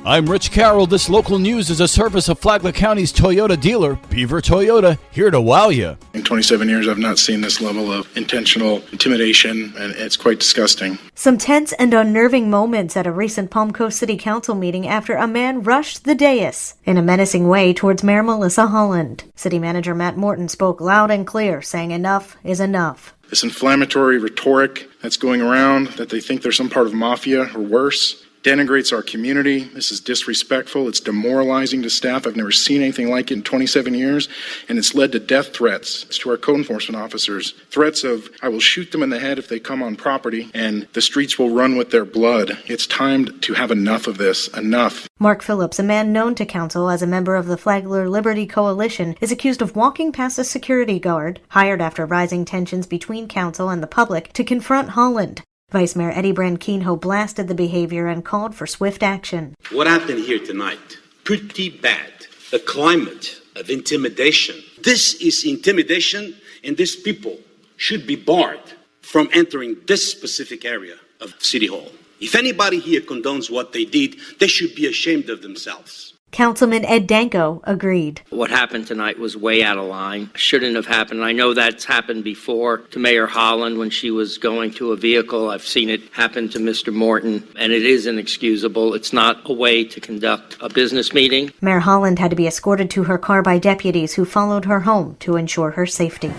I'm Rich Carroll. This local news is a service of Flagler County's Toyota dealer, Beaver Toyota, here to wow you. In 27 years, I've not seen this level of intentional intimidation, and it's quite disgusting. Some tense and unnerving moments at a recent Palm Coast City Council meeting after a man rushed the dais in a menacing way towards Mayor Melissa Holland. City Manager Matt Morton spoke loud and clear, saying enough is enough. This inflammatory rhetoric that's going around, that they think they're some part of mafia or worse, denigrates our community. This is disrespectful. It's demoralizing to staff. I've never seen anything like it in 27 years, and it's led to death threats to our code enforcement officers. Threats of, I will shoot them in the head if they come on property, and the streets will run with their blood. It's time to have enough of this. Enough. Mark Phillips, a man known to council as a member of the Flagler Liberty Coalition, is accused of walking past a security guard, hired after rising tensions between council and the public, to confront Holland. Vice Mayor Eddie Branquinho blasted the behavior and called for swift action. What happened here tonight, pretty bad. The climate of intimidation. This is intimidation, and these people should be barred from entering this specific area of City Hall. If anybody here condones what they did, they should be ashamed of themselves. Councilman Ed Danko agreed. What happened tonight was way out of line. Shouldn't have happened. I know that's happened before to Mayor Holland when she was going to a vehicle. I've seen it happen to Mr. Morton, and it is inexcusable. It's not a way to conduct a business meeting. Mayor Holland had to be escorted to her car by deputies who followed her home to ensure her safety.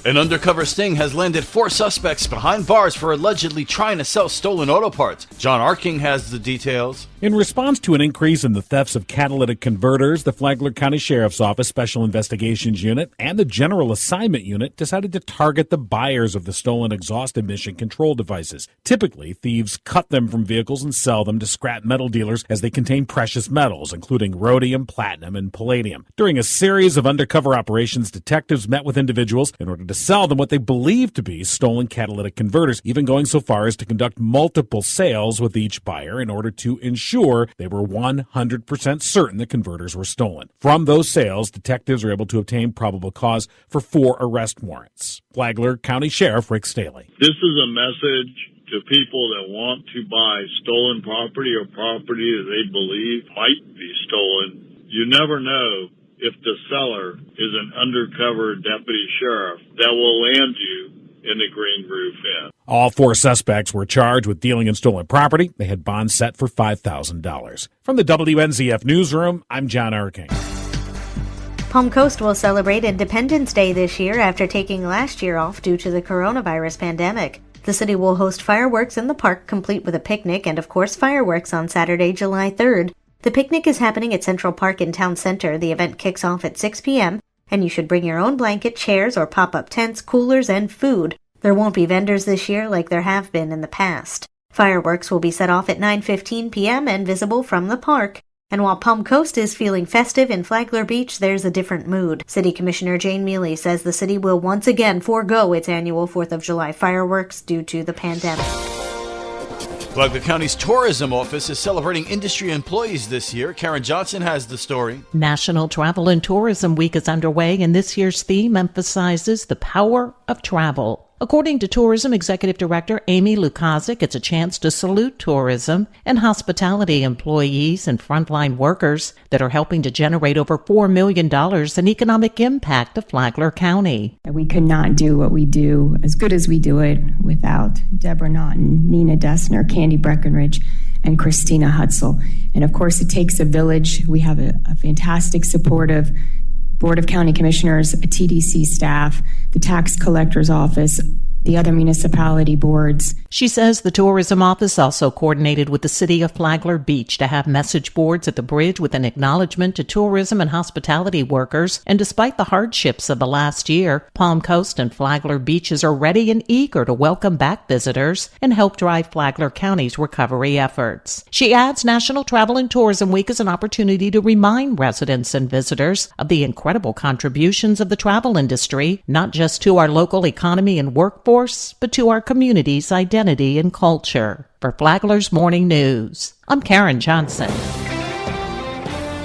An undercover sting has landed 4 suspects behind bars for allegedly trying to sell stolen auto parts. John Arking has the details. In response to an increase in the thefts of catalytic converters, the Flagler County Sheriff's Office Special Investigations Unit and the General Assignment Unit decided to target the buyers of the stolen exhaust emission control devices. Typically, thieves cut them from vehicles and sell them to scrap metal dealers as they contain precious metals, including rhodium, platinum, and palladium. During a series of undercover operations, detectives met with individuals in order to sell them what they believed to be stolen catalytic converters, even going so far as to conduct multiple sales with each buyer in order to ensure they were 100% certain the converters were stolen. From those sales, detectives were able to obtain probable cause for 4 arrest warrants. Flagler County Sheriff Rick Staley. This is a message to people that want to buy stolen property or property that they believe might be stolen. You never know if the seller is an undercover deputy sheriff that will land you in the Green Roof Inn. All 4 suspects were charged with dealing in stolen property. They had bonds set for $5,000. From the WNZF Newsroom, I'm John Arking. Palm Coast will celebrate Independence Day this year after taking last year off due to the coronavirus pandemic. The city will host fireworks in the park, complete with a picnic and, of course, fireworks on Saturday, July 3rd. The picnic is happening at Central Park in Town Center. The event kicks off at 6 p.m., and you should bring your own blanket, chairs, or pop-up tents, coolers, and food. There won't be vendors this year like there have been in the past. Fireworks will be set off at 9:15 p.m. and visible from the park. And while Palm Coast is feeling festive in Flagler Beach, there's a different mood. City Commissioner Jane Mealy says the city will once again forego its annual 4th of July fireworks due to the pandemic. Flagler County's tourism office is celebrating industry employees this year. Karen Johnson has the story. National Travel and Tourism Week is underway, and this year's theme emphasizes the power of travel. According to Tourism Executive Director Amy Lukazik, it's a chance to salute tourism and hospitality employees and frontline workers that are helping to generate over $4 million in economic impact to Flagler County. We could not do what we do as good as we do it without Deborah Naughton, Nina Dessner, Candy Breckenridge, and Christina Hutzel. And of course, it takes a village. We have a fantastic, supportive Board of County Commissioners, a TDC staff, the tax collector's office, the other municipality boards. She says the tourism office also coordinated with the city of Flagler Beach to have message boards at the bridge with an acknowledgement to tourism and hospitality workers. And despite the hardships of the last year, Palm Coast and Flagler Beaches are ready and eager to welcome back visitors and help drive Flagler County's recovery efforts. She adds National Travel and Tourism Week is an opportunity to remind residents and visitors of the incredible contributions of the travel industry, not just to our local economy and workforce, but to our community's identity and culture. For Flagler's Morning News, I'm Karen Johnson.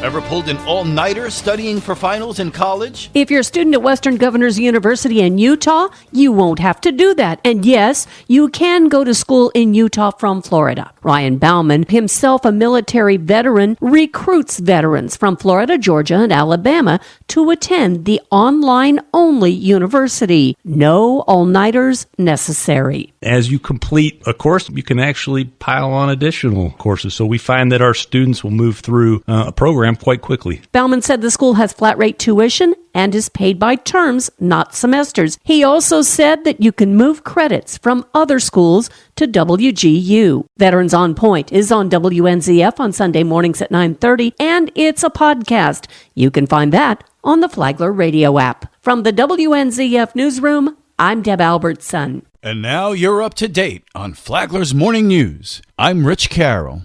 Ever pulled an all-nighter studying for finals in college? If you're a student at Western Governors University in Utah, you won't have to do that. And yes, you can go to school in Utah from Florida. Ryan Bauman, himself a military veteran, recruits veterans from Florida, Georgia, and Alabama to attend the online-only university. No all-nighters necessary. As you complete a course, you can actually pile on additional courses. So we find that our students will move through a program quite quickly. Bauman said the school has flat rate tuition and is paid by terms, not semesters. He also said that you can move credits from other schools to WGU. Veterans on Point is on WNZF on Sunday mornings at 9:30, and it's a podcast. You can find that on the Flagler radio app. From the WNZF newsroom, I'm Deb Albertson. And now you're up to date on Flagler's Morning News. I'm Rich Carroll.